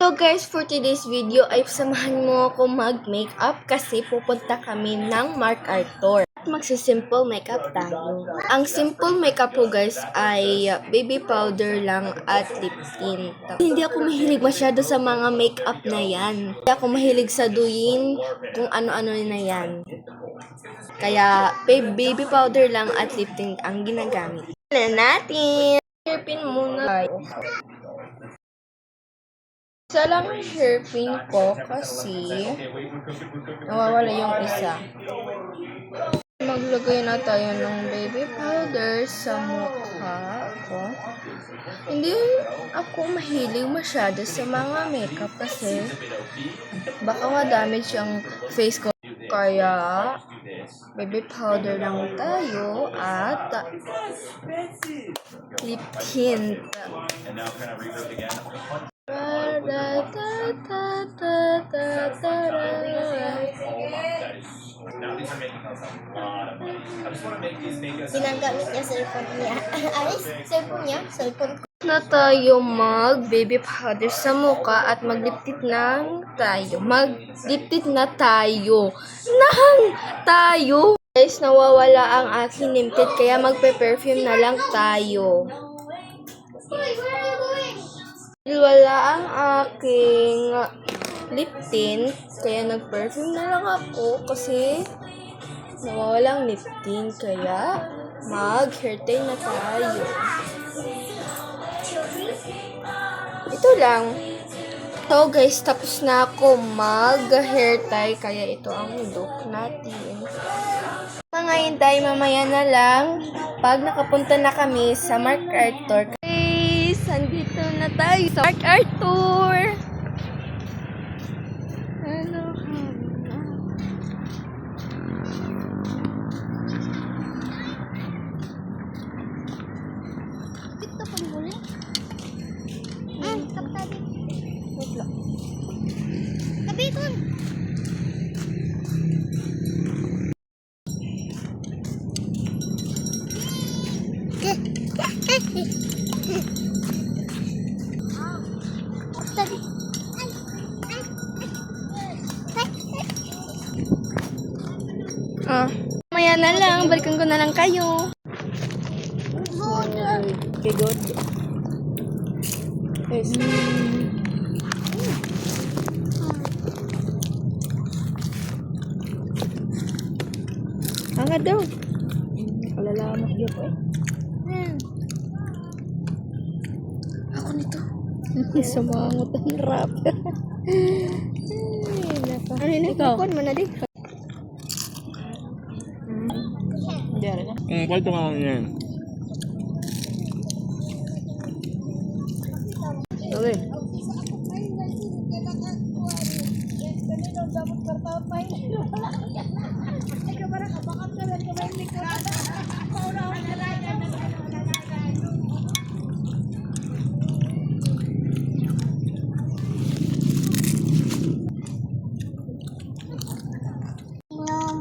So guys, for today's video ay samahan mo ako mag-makeup kasi pupunta kami ng Mark Arthur. At magsisimple makeup tayo. Ang simple makeup ko guys ay baby powder lang at lip tint. Hindi ako mahilig masyado sa mga makeup na yan. Hindi ako mahilig sa duyin kung ano-ano na yan. Kaya baby powder lang at lip tint ang ginagamit. Na natin! Hairpin muna tayo. Isa lang ang hairpin ko kasi nawawala yung isa. Maglagay na tayo ng baby powder sa mukha ko. Hindi ako mahilig masyado sa mga makeup kasi baka ma-damage yung face ko. Kaya baby powder lang tayo at lip tint. Ginagamit niya cellphone niya. Alis, cellphone niya? Cellphone ko. Na tayo mag baby powder sa mukha at magliptit na tayo. Magliptit na tayo. Guys, nawawala ang aking liptit kaya magpe-perfume na lang tayo. Wala ang aking lip tint, kaya nag-perfume na lang ako kasi nawawala ang lip tint, kaya mag-hair tie na tayo. Ito lang. So guys, tapos na ako mag-hair tie, kaya ito ang look natin. Mga hintay, mamaya na lang pag nakapunta na kami sa Mark Arthur. Andito na tayo sa Mark Arthur. Hello, Ito pa muli. Kaptabi. wait lang. Kabikon. Mamaya na lang, balikan ko na lang kayo. Okay, good. Yes. Nga daw. Kalalamak yun eh. Ako nito. Sumangot ang rapper. Ano yun? Ikaw? Ikon mo na din. Diyan na. Kwento nga yan. Okay.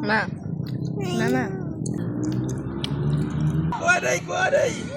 Ma. Mama. Kuaday!